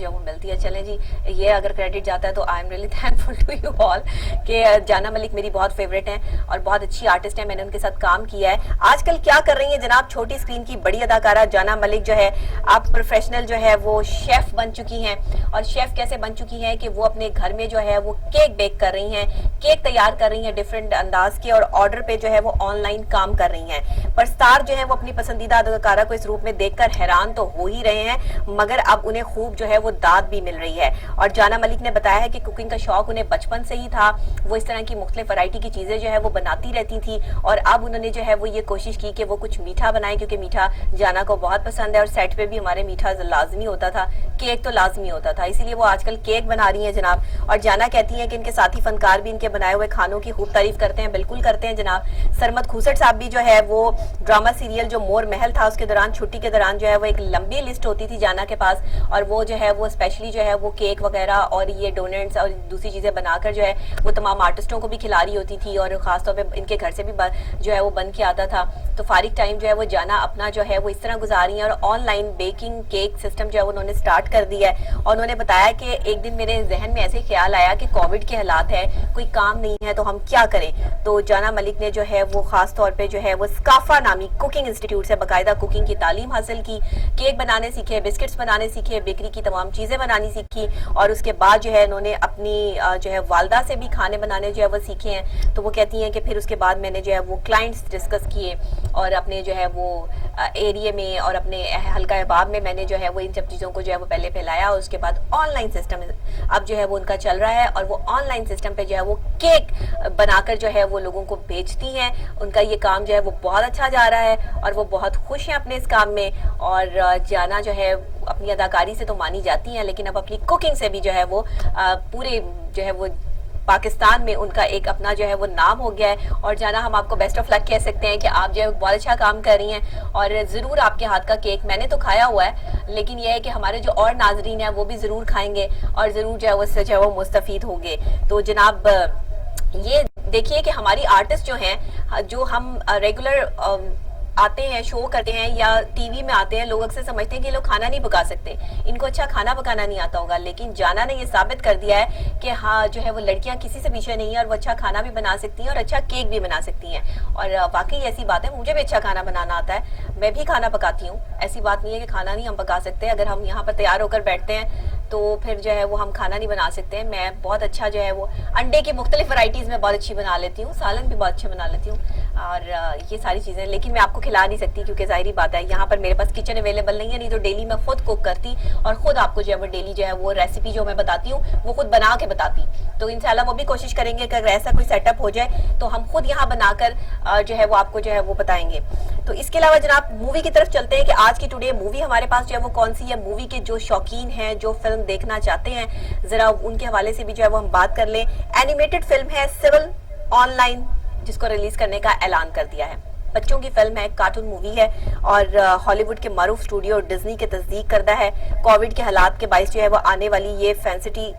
जो है वो मिलती है। चलें जी, ये अगर क्रेडिट जाता है तो I am really thankful to you all कि जाना मलिक मेरी बहुत फेवरेट हैं और बहुत अच्छी आर्टिस्ट हैं, मैंने उनके साथ काम किया है। आजकल क्या कर रही हैं जनाब, छोटी स्क्रीन की बड़ी अदाकारा जाना मलिक जो है आप प्रोफेशनल जो है वो शेफ बन चुकी हैं। और शेफ कैसे बन चुकी हैं कि वो अपने घर में जो है वो केक बेक कर रही हैं, केक तैयार कर रही हैं डिफरेंट अंदाज के, और ऑर्डर पे जो है वो ऑनलाइन काम कर रही हैं। पर स्टार जो है वो अपनी पसंदीदा अदाकारा को इस रूप में देखकर हैरान तो हो ही रहे हैं, मगर अब उन्हें खूब जो है वो दाद भी मिल रही है। और जाना मलिक ने बताया है कि कुकिंग का शौक उन्हें बचपन से ही था, वो इस तरह की मुख्तलिफ वैरायटी की चीजें जो है वो बनाती रहती थी, और अब उन्होंने जो है वो ये कोशिश की कि वो कुछ मीठा बनाए, क्योंकि मीठा जाना को बहुत पसंद है और सेट पे भी हमारे मीठा लाजमी होता था, केक तो लाजमी होता था, इसीलिए वो आजकल केक बना रही हैं जनाब। और जाना कहती हैं कि इनके साथी फनकार भी इनके बनाए हुए खानों की खूब तारीफ करते हैं। बिल्कुल करते हैं जनाब। सरमद खूसट साहब भी जो है वो ड्रामा सीरियल जो मोर महल था उसके दौरान, छुट्टी के दौरान जो है वो एक लंबी लिस्ट होती थी जाना के पास, और वो जो है वो स्पेशली जो है वो केक वगैरह और ये डोनट्स और दूसरी चीजें बनाकर जो है वो तमाम आर्टिस्टों को भी खिला रही होती थी, और खासतौर पे इनके घर से भी जो है वो बन के आता था। तो फारिग टाइम जो है वो जाना अपना जो है वो इस तरह गुजार रही है, और ऑनलाइन बेकिंग केक सिस्टम जो है उन्होंने स्टार्ट कर दिया है। और उन्होंने बताया कि एक दिन मेरे जहन में ऐसे ख्याल आया कि कोविड के हालात है, कोई काम नहीं है तो हम क्या करें। तो जाना मलिक ने जो है वो खास तौर पे जो है वो स्काफा नामी कुकिंग इंस्टीट्यूट से बाकायदा कुकिंग की तालीम हासिल की, केक बनाने सीखे, बिस्किट्स बनाने सीखे, बेकरी की तमाम चीजें बनानी सीखी, और उसके बाद जो है उन्होंने अपनी जो है वालदा से भी खाने बनाने जो है वो सीखे हैं। तो वो कहती हैं कि फिर उसके बाद मैंने जो है वो क्लाइंट्स डिस्कस किए, और अपने जो है वो एरिया में और अपने हल्का अहबाब में मैंने जो है वो इन सब चीज़ों को जो है वो पहले फैलाया, और उसके बाद ऑनलाइन सिस्टम अब जो है वो उनका चल रहा है, और वो ऑनलाइन सिस्टम पे जो है वो केक बनाकर जो है वो लोगों को बेचती हैं। उनका ये काम जो है वो बहुत अच्छा जा रहा है और वो बहुत खुश हैं अपने इस काम में। और जाना जो है अपनी अदाकारी से तो मानी जाती हैं, लेकिन अब अपनी कुकिंग से भी जो है वो पूरे जो है वो पाकिस्तान में उनका एक अपना जो है वो नाम हो गया है। और जाना हम आपको बेस्ट ऑफ लक कह सकते हैं कि आप जो है बहुत अच्छा काम कर रही हैं, और ज़रूर आपके हाथ का केक मैंने तो खाया हुआ है, लेकिन यह है कि हमारे जो और नाजरीन हैं वो भी ज़रूर खाएंगे और ज़रूर जो है उससे जो है वो मुस्तफ़ीद होंगे। तो जनाब ये देखिए कि हमारी आर्टिस्ट जो हैं, जो हम रेगुलर आते हैं, शो करते हैं या टीवी में आते हैं, लोग अक्सर समझते हैं कि लोग खाना नहीं पका सकते, इनको अच्छा खाना पकाना नहीं आता होगा, लेकिन जाना ने ये साबित कर दिया है कि हाँ जो है वो लड़कियां किसी से पीछे नहीं है, और वो अच्छा खाना भी बना सकती हैं और अच्छा केक भी बना सकती हैं। और वाकई ऐसी बात है, मुझे भी अच्छा खाना बनाना आता है, मैं भी खाना पकाती हूँ, ऐसी बात नहीं है कि खाना नहीं हम पका सकते। अगर हम यहाँ पर तैयार होकर बैठते हैं तो फिर जो है वो हम खाना नहीं बना सकते हैं। मैं बहुत अच्छा जो है वो अंडे की मुख्तलिफ वैरायटीज़ में बहुत अच्छी बना लेती हूँ, सालन भी बहुत अच्छा बना लेती हूँ, और ये सारी चीज़ें, लेकिन मैं आपको खिला नहीं सकती क्योंकि ज़ाहिरी बात है यहाँ पर मेरे पास किचन अवेलेबल नहीं है, नहीं तो डेली मैं खुद कुक करती और खुद आपको जो है वो डेली जो है वो रेसिपी जो मैं बताती हूँ वो खुद बना के बताती। तो इंशाल्लाह वो भी कोशिश करेंगे कि अगर ऐसा कोई सेटअप हो जाए तो हम खुद यहाँ बनाकर जो है वो आपको जो है वो बताएंगे। तो इसके अलावा जनाब मूवी की तरफ चलते हैं कि आज की टुडे मूवी हमारे पास जो है वो कौन सी है। मूवी के जो शौकीन हैं, जो फिल्म देखना चाहते हैं, जरा उनके हवाले से भी जो है वो हम बात कर लें। एनिमेटेड फिल्म है सिविल ऑनलाइन, जिसको रिलीज करने का ऐलान कर दिया है। बच्चों की फिल्म है, कार्टून मूवी है, और हॉलीवुड के मारूफ स्टूडियो डिज्नी के तस्दीक करदा है। कोविड के हालात के बायस जो है वो आने वाली ये फैंसिटी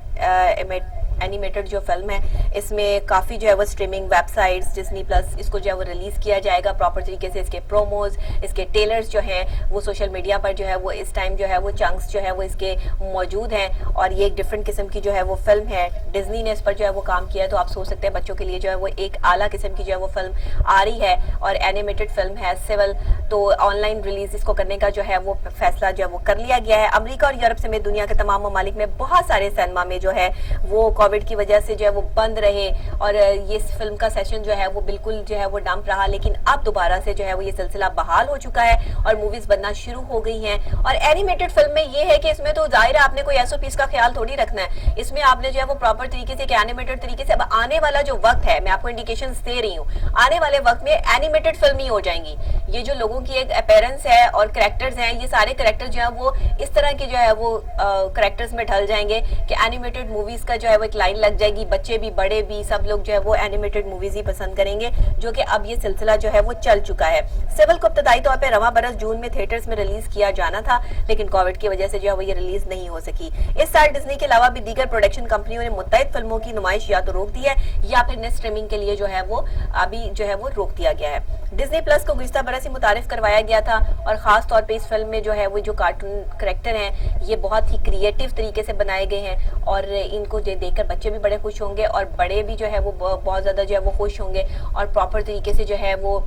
एनिमेटेड जो फिल्म है, इसमें काफ़ी जो है वो स्ट्रीमिंग वेबसाइट्स डिज्नी प्लस इसको जो है वो रिलीज़ किया जाएगा प्रॉपर तरीके से। इसके प्रोमोज, इसके टेलर्स जो हैं वो सोशल मीडिया पर जो है वो इस टाइम जो है वो चंक्स जो है वो इसके मौजूद हैं, और ये एक डिफरेंट किस्म की जो है वो फिल्म है। डिज्नी ने इस पर जो है वो काम किया है, तो आप सोच सकते हैं बच्चों के लिए जो है वो एक आला किस्म की जो है वो फिल्म आ रही है, और एनिमेटेड फिल्म है सिविल। तो ऑनलाइन रिलीज इसको करने का जो है वो फैसला जो है वो कर लिया गया है। अमेरिका और यूरोप समेत दुनिया के तमाम ममालिक में बहुत सारे सिनेमा में जो है वो कोविड की वजह से जो है वो बंद रहे, और ये फिल्म का सेशन जो है वो बिल्कुल जो है वो डंप रहा, लेकिन अब दोबारा से जो है वो ये सिलसिला बहाल हो चुका है और मूवीज बनना शुरू हो गई हैं। और एनिमेटेड फिल्म में ये है कि इसमें तो जाहिर है आपने कोई एसओपीस का ख्याल थोड़ी रखना है, इसमें आपने जो है वो प्रॉपर तरीके से एनिमेटेड तरीके से, अब आने वाला जो वक्त है मैं आपको इंडिकेशंस दे रही हूँ, आने वाले वक्त में एनिमेटेड फिल्म ही हो जाएंगी। ये जो लोगों की एक अपीयरेंस है और कैरेक्टर्स हैं, ये सारे कैरेक्टर जो है वो इस तरह के जो है वो कैरेक्टर्स में ढल जाएंगे कि एनिमेटेड मूवीज का जो है वो एक लाइन लग जाएगी। बच्चे भी बड़े भी सब लोग जो है वो एनिमेटेड मूवीज ही पसंद करेंगे, जो कि अब ये सिलसिला जो है वो चल चुका है। सिविल को इब्तदाई तौर पे रवां बरस जून में थिएटर्स में रिलीज किया जाना था, लेकिन कोविड की वजह से जो है वो ये रिलीज नहीं हो सकी। इस साल डिज्नी के अलावा भी दीगर प्रोडक्शन कंपनियों ने मुत्तहिद फिल्मों की नुमाइश या तो रोक दी है या फिर नेट स्ट्रीमिंग के लिए जो है वो अभी जो है वो रोक दिया गया है। डिज्नी प्लस को गुज़िश्ता बरस ही मुतारिफ करवाया गया था और ख़ास तौर पे इस फिल्म में जो है वो जो कार्टून करैक्टर हैं ये बहुत ही क्रिएटिव तरीके से बनाए गए हैं और इनको देखकर बच्चे भी बड़े खुश होंगे और बड़े भी जो है वो बहुत ज़्यादा जो है वो खुश होंगे और प्रॉपर तरीके से जो है वो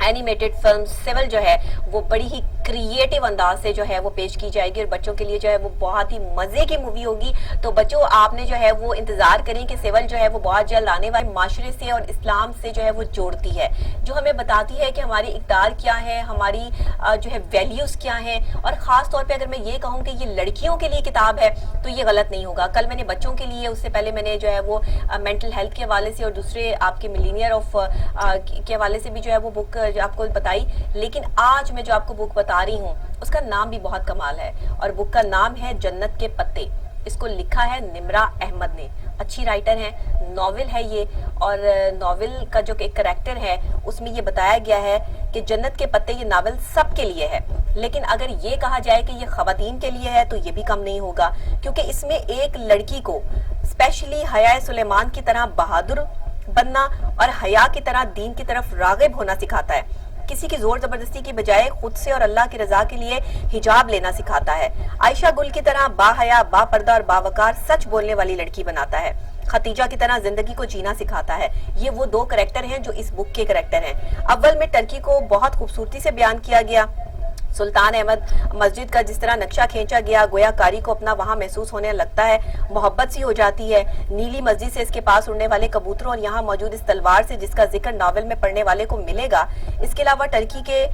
एनिमेटेड फिल्म सिविल जो है वो बड़ी ही क्रिएटिव अंदाज से जो है वो पेश की जाएगी और बच्चों के लिए जो है वो बहुत ही मजे की मूवी होगी। तो बच्चों आपने जो है वो इंतजार करें कि सिविल जो है वो बहुत जल्द आने वाले माशरे से और इस्लाम से जो है वो जोड़ती है, जो हमें बताती है कि हमारी इक़्तिदार क्या है, हमारी जो है वैल्यूज क्या है। और खास तौर पर अगर मैं ये कहूँ कि ये लड़कियों के लिए किताब है तो ये गलत नहीं होगा। कल मैंने बच्चों के लिए, उससे पहले मैंने जो है वो मेंटल हेल्थ के हवाले से और दूसरे आपके मिलीनियर ऑफ के हवाले से भी जो है वो बुक आपको बताई, लेकिन आज मैं जो आपको बुक बता रही हूँ उसका नाम भी बहुत कमाल है और बुक का नाम है जन्नत के पत्ते। इसको लिखा है निम्रा अहमद ने, अच्छी राइटर है, नॉवेल है ये और नॉवेल का जो एक करैक्टर है उसमें ये बताया गया है कि जन्नत के पत्ते ये नावल सबके लिए है, लेकिन अगर ये कहा जाए कि ये खवातीन के लिए है तो ये भी कम नहीं होगा, क्योंकि इसमें एक लड़की को स्पेशली हया सुलेमान की तरह बहादुर बनना और हया की तरह दीन की तरफ रागिब होना सिखाता है। किसी की जोर जबरदस्ती की बजाय खुद से और अल्लाह की रजा के लिए हिजाब लेना सिखाता है। आयशा गुल की तरह बाहया, बापर्दा और बावकार सच बोलने वाली लड़की बनाता है। खतीजा की तरह जिंदगी को जीना सिखाता है। ये वो दो करैक्टर हैं जो इस बुक के करैक्टर हैं। अव्वल में टर्की को बहुत खूबसूरती से बयान किया गया। सुल्तान अहमद मस्जिद का जिस तरह नक्शा खींचा गया, गोया कारी को अपना वहां महसूस होने लगता है, मोहब्बत सी हो जाती है। नीली मस्जिद से इसके पास उड़ने वाले कबूतरों और यहाँ मौजूद इस तलवार से जिसका जिक्र नावल में पढ़ने वाले को मिलेगा। इसके अलावा टर्की के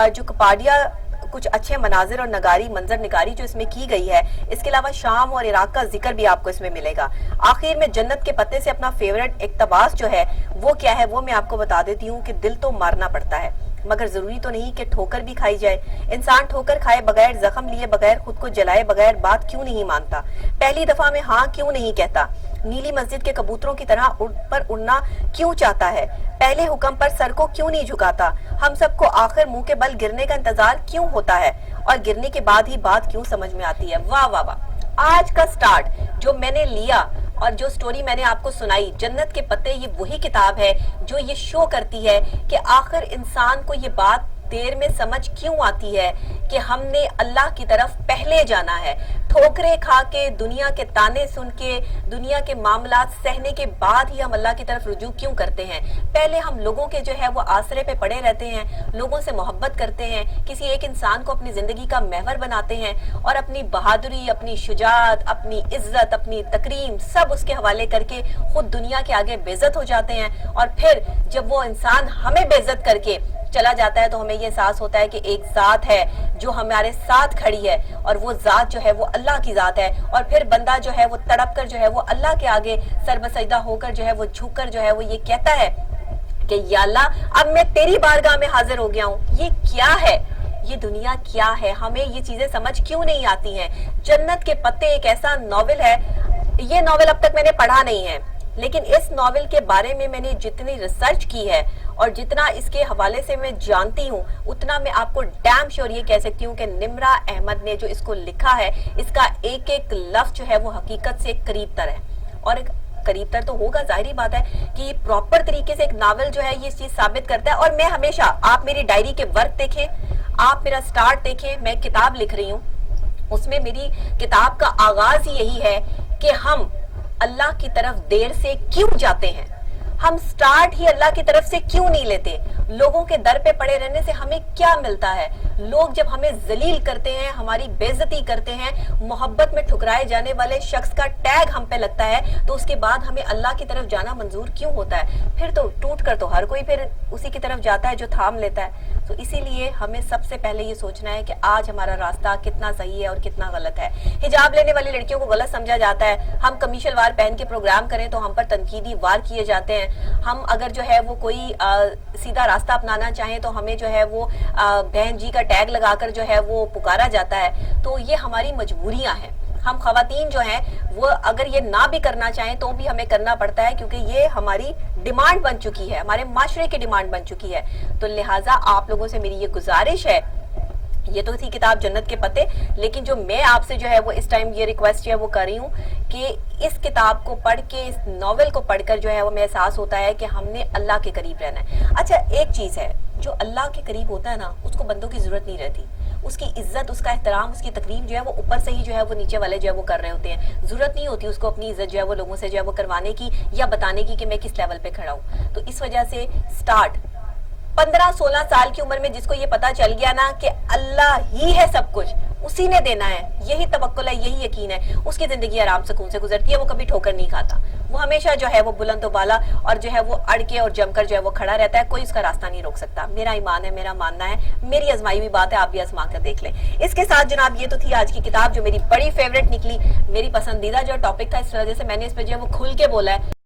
जो कपाडिया कुछ अच्छे मनाजिर और नगारी मंजर निगारी जो इसमें की गई है, इसके अलावा शाम और इराक का जिक्र भी आपको इसमें मिलेगा। आखिर में जन्नत के पत्ते से अपना फेवरेट इक्तबास जो है वो क्या है वो मैं आपको बता देती हूँ कि दिल तो मारना पड़ता है मगर जरूरी तो नहीं कि ठोकर भी खाई जाए। इंसान ठोकर खाए बगैर, जख्म लिए बगैर, खुद को जलाए बगैर बात क्यों नहीं मानता, पहली दफा में हाँ क्यों नहीं कहता, नीली मस्जिद के कबूतरों की तरह पर उड़ना क्यों चाहता है, पहले हुक्म पर सर को क्यों नहीं झुकाता, हम सबको आखिर मुंह के बल गिरने का इंतजार क्यों होता है और गिरने के बाद ही बात क्यों समझ में आती है। वाह वाह वाह। आज का स्टार्ट जो मैंने लिया और जो स्टोरी मैंने आपको सुनाई, जन्नत के पत्ते, ये वही किताब है जो ये शो करती है कि आखिर इंसान को ये बात देर में समझ क्यों आती है कि हमने अल्लाह की तरफ पहले जाना है। ठोकरे खा के, दुनिया के ताने सुन के, दुनिया के मामलात सहने के बाद ही हम अल्लाह की तरफ रुजू क्यों करते हैं। पहले हम लोगों के जो है वो आसरे पे पड़े रहते हैं, लोगों से मोहब्बत करते हैं, किसी एक इंसान को अपनी जिंदगी का महवर बनाते हैं और अपनी बहादुरी, अपनी शुजात, अपनी इज्जत, अपनी तकरीम सब उसके हवाले करके खुद दुनिया के आगे बेइज्जत हो जाते हैं। और फिर जब वो इंसान हमें बेइज्जत करके चला जाता है तो हमें ये एहसास होता है कि एक जात है जो हमारे साथ खड़ी है और वो जात जो है वो अल्लाह की जात है। और फिर बंदा जो है वो तड़प कर जो है वो अल्लाह के आगे सरबसजदा होकर जो है वो झुक कर जो है वो ये कहता है कि या अल्लाह अब मैं तेरी बारगाह में हाजिर हो गया हूँ। ये क्या है, ये दुनिया क्या है, हमें ये चीजें समझ क्यों नहीं आती हैं। जन्नत के पत्ते एक ऐसा नॉवेल है, ये नॉवेल अब तक मैंने पढ़ा नहीं है, लेकिन इस नॉवेल के बारे में मैंने जितनी रिसर्च की है और जितना इसके हवाले से मैं जानती हूँ उतना मैं आपको डैम श्योर ये कह सकती हूँ कि निम्रा अहमद ने जो इसको लिखा है इसका एक एक लफ्ज जो है वो हकीकत से करीब तर है। और करीब तर तो होगा, जाहिर बात है कि ये प्रॉपर तरीके से एक नावल जो है ये चीज साबित करता है। और मैं हमेशा, आप मेरी डायरी के वर्क देखें, आप मेरा स्टार्ट देखें, मैं किताब लिख रही हूँ, उसमें मेरी किताब का आगाज ही यही है कि हम अल्लाह की तरफ देर से क्यों जाते हैं, हम स्टार्ट ही अल्लाह की तरफ से क्यों नहीं लेते। लोगों के दर पे पड़े रहने से हमें क्या मिलता है। लोग जब हमें जलील करते हैं, हमारी बेइज्जती करते हैं, मोहब्बत में ठुकराए जाने वाले शख्स का टैग हम पे लगता है, तो उसके बाद हमें अल्लाह की तरफ जाना मंजूर क्यों होता है। फिर तो टूट कर तो हर कोई फिर उसी की तरफ जाता है जो थाम लेता है। तो इसीलिए हमें सबसे पहले ये सोचना है कि आज हमारा रास्ता कितना सही है और कितना गलत है। हिजाब लेने वाली लड़कियों को गलत समझा जाता है, हम कमीशल वार पहन के प्रोग्राम करें तो हम पर तनकीदी वार किए जाते हैं। हम अगर जो है वो कोई सीधा रास्ता अपनाना चाहें तो हमें जो है वो बहन जी का टैग लगाकर जो है वो पुकारा जाता है। तो ये हमारी मजबूरियां हैं। हम खवातीन जो हैं वो अगर ये ना भी करना चाहें तो भी हमें करना पड़ता है, क्योंकि ये हमारी डिमांड बन चुकी है, हमारे माशरे की डिमांड बन चुकी है। तो लिहाजा आप लोगों से मेरी ये गुजारिश है, ये तो थी किताब जन्नत के पत्ते, लेकिन जो मैं आपसे जो है वो इस टाइम ये रिक्वेस्ट है वो कर रही हूँ कि इस किताब को पढ़ के, इस नॉवेल को पढ़कर जो है वो मैं एहसास होता है कि हमने अल्लाह के करीब रहना है। अच्छा, एक चीज है, جو اللہ کے قریب ہوتا ہے نا اس کو بندوں کی ضرورت نہیں رہتی. اس کی عزت، اس کا احترام، اس کی تکریم جو ہے وہ اوپر سے ہی جو ہے وہ نیچے والے جو ہے وہ کر رہے ہوتے ہیں. ضرورت نہیں ہوتی اس کو اپنی عزت جو ہے وہ لوگوں سے جو ہے وہ کروانے کی یا بتانے کی کہ میں کس لیول پہ کھڑا ہوں. تو اس وجہ سے سٹارٹ 15-16 سال کی عمر میں جس کو یہ پتا چل گیا نا کہ اللہ ہی ہے سب کچھ، اسی نے دینا ہے، یہی توکل ہے، یہی یقین ہے، اس کی زندگی آرام سکون سے گزرتی ہے. وہ کبھی ٹھوکر نہیں کھاتا، وہ ہمیشہ جو ہے وہ بلند و بالا اور جو ہے وہ اڑ کے اور جم کر جو ہے وہ کھڑا رہتا ہے. کوئی اس کا راستہ نہیں روک سکتا. میرا ایمان ہے، میرا ماننا ہے، میری آزمائی ہوئی بات ہے، آپ بھی آزما کر دیکھ لیں. اس کے ساتھ جناب یہ تو تھی آج کی کتاب جو میری بڑی فیوریٹ نکلی، میری پسندیدہ جو ٹاپک تھا، اس وجہ سے میں نے اس پہ جو ہے وہ کھل کے بولا ہے.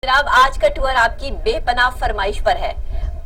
जनाब आज का टूर आपकी बेपनाह फरमाइश पर है।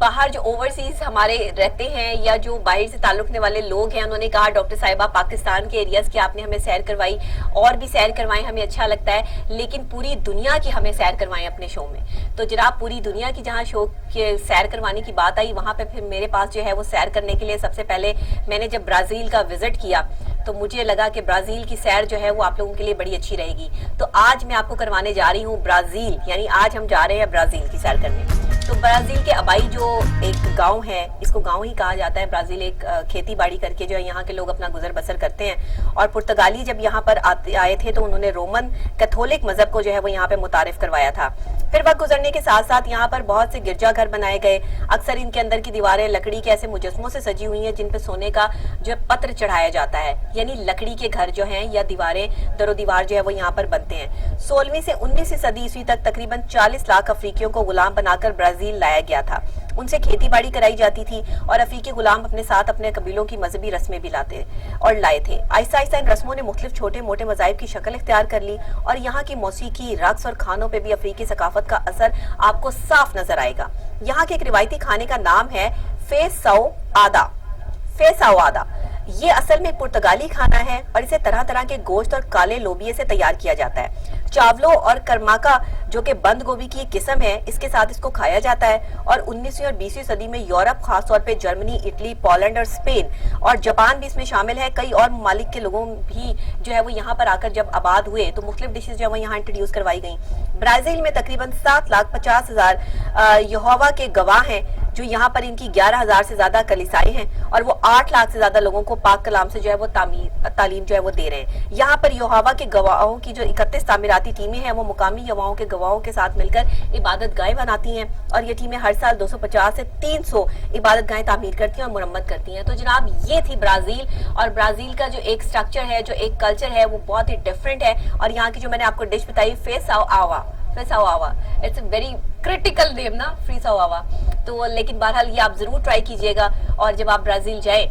बाहर जो ओवरसीज हमारे रहते हैं या जो बाहर से ताल्लुकने वाले लोग हैं, उन्होंने कहा डॉक्टर साहिबा पाकिस्तान के एरियाज की आपने हमें सैर करवाई, और भी सैर करवाएं, हमें अच्छा लगता है, लेकिन पूरी दुनिया की हमें सैर करवाएं अपने शो में। तो जनाब पूरी दुनिया की जहाँ शो के सैर करवाने की बात आई, वहाँ पे फिर मेरे पास जो है वो सैर करने के लिए सबसे पहले मैंने जब ब्राज़ील का विजिट किया तो मुझे लगा कि ब्राज़ील की सैर जो है वो आप लोगों के लिए बड़ी अच्छी रहेगी। तो आज मैं आपको करवाने जा रही हूँ ब्राज़ील, यानी आज हम जा रहे हैं ब्राज़ील की सैर करने। तो ब्राज़ील के अबाई जो एक गांव है, इसको गांव ही कहा जाता है। ब्राज़ील एक खेती बाड़ी करके जो है यहाँ के लोग अपना गुजर बसर करते हैं। और पुर्तगाली जब यहाँ पर आए थे तो उन्होंने रोमन कैथोलिक मजहब को जो है वो यहाँ पे मुतारिफ करवाया था। फिर वक्त गुजरने के साथ साथ यहाँ पर बहुत से गिरजाघर बनाए गए। अक्सर इनके अंदर की दीवारें लकड़ी के ऐसे मुजस्मों से सजी हुई हैं जिन पे सोने का जो है पत्र चढ़ाया जाता है, यानी लकड़ी के घर जो हैं या दीवारें दरो दीवार जो है वो यहाँ पर बनते हैं। 16वीं से 19वीं सदी ईस्वी तक तकरीबन 40 लाख अफ्रीकियों को गुलाम बनाकर ब्राज़ील लाया गया था। उनसे खेती बाड़ी कराई जाती थी और अफ्रीकी गुलाम अपने साथ अपने कबीलों की मजहबी रस्में भी लाए थे। आहिस्ता आहिस्ता इन रस्मों ने मुख्तलिफ छोटे मोटे मज़ाहिब की शक्ल इख्तियार कर ली और यहाँ की मौसीकी, रक्स और खानों पे भी अफ्रीकी सकाफत का असर आपको साफ नजर आएगा। यहाँ के एक रिवायती खाने का नाम है फेसाओआदा। ये असल में पुर्तगाली खाना है और इसे तरह तरह के गोश्त और काले लोबिये से तैयार किया जाता है। चावलों और कर्माका जो कि बंद गोभी की एक किस्म है, इसके साथ इसको खाया जाता है। और 19वीं और 20वीं सदी में यूरोप, खासतौर पे जर्मनी, इटली, पोलैंड और स्पेन और जापान भी इसमें शामिल है। कई और ममालिक के लोगों भी जो है वो यहाँ पर आकर जब आबाद हुए तो मुख्तलिफ डिशेज जो है वो यहाँ इंट्रोड्यूस करवाई गई। ब्राज़ील में तकरीबन 7,50,000 यहोवा के गवाह हैं जो यहाँ पर इनकी 11,000 से ज्यादा कलीसाएं हैं और वो 8 लाख से ज्यादा लोगों को पाक कलाम से जो है वो तालीम जो है वो दे रहे हैं। यहाँ पर यहोवा के गवाहों की जो 31 तामीराती टीमें हैं वो मुकामी यहोवाओं के गवाहों के साथ मिलकर इबादत गाहें बनाती हैं और ये टीमें हर साल 250 से 300 इबादत गाहें तामीर करती हैं और मुरम्मत करती हैं। तो जनाब ये थी ब्राज़ील, और ब्राज़ील का जो एक स्ट्रक्चर है, जो एक कल्चर है, वो बहुत ही डिफरेंट है। और यहाँ की जो मैंने आपको डिश बताई फेसाओआवा, इट्स वेरी क्रिटिकल नेम ना, फेसाओआवा। तो लेकिन बहरहाल ये आप जरूर ट्राई कीजिएगा और जब आप ब्राज़ील जाए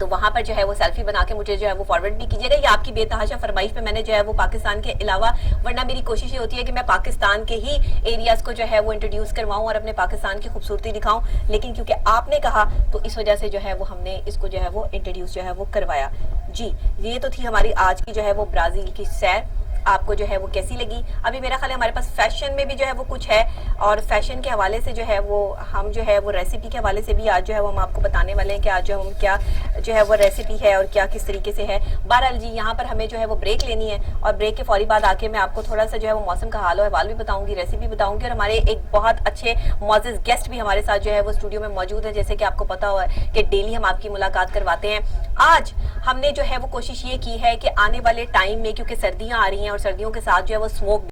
तो वहां पर जो है वो सेल्फी बना के मुझे जो है वो फॉरवर्ड भी कीजिएगा। ये आपकी बेतहाशा फरमाइश पे मैंने जो है वो पाकिस्तान के अलावा, वरना मेरी कोशिश ये होती है कि मैं पाकिस्तान के ही एरियाज को जो है वो इंट्रोड्यूस करवाऊं और अपने पाकिस्तान की खूबसूरती दिखाऊं, लेकिन क्योंकि आपने कहा तो इस वजह से जो है वो हमने इसको जो है वो इंट्रोड्यूस जो है वो करवाया। जी ये तो थी हमारी आज की जो है वो ब्राज़ील की सैर। आपको जो है वो कैसी लगी? अभी मेरा ख्याल है हमारे पास फैशन में भी जो है वो कुछ है, और फैशन के हवाले से जो है वो हम जो है वो रेसिपी के हवाले से भी आज जो है वो हम आपको बताने वाले हैं कि आज जो हम क्या जो है वो रेसिपी है और क्या किस तरीके से है। बहरहाल जी यहाँ पर हमें जो है वो ब्रेक लेनी है और ब्रेक के फौरी बाद आके मैं आपको थोड़ा सा जो है वो मौसम का हाल अहवाल भी बताऊंगी, रेसिपी बताऊंगी, और हमारे एक बहुत अच्छे मौजूद गेस्ट भी हमारे साथ जो है वो स्टूडियो में मौजूद है। जैसे कि आपको पता हुआ है कि डेली हम आपकी मुलाकात करवाते हैं। आज हमने जो है वो कोशिश ये की है कि आने वाले टाइम में, क्योंकि सर्दियां आ रही हैं और सर्दियों के साथ जो है वो स्मोक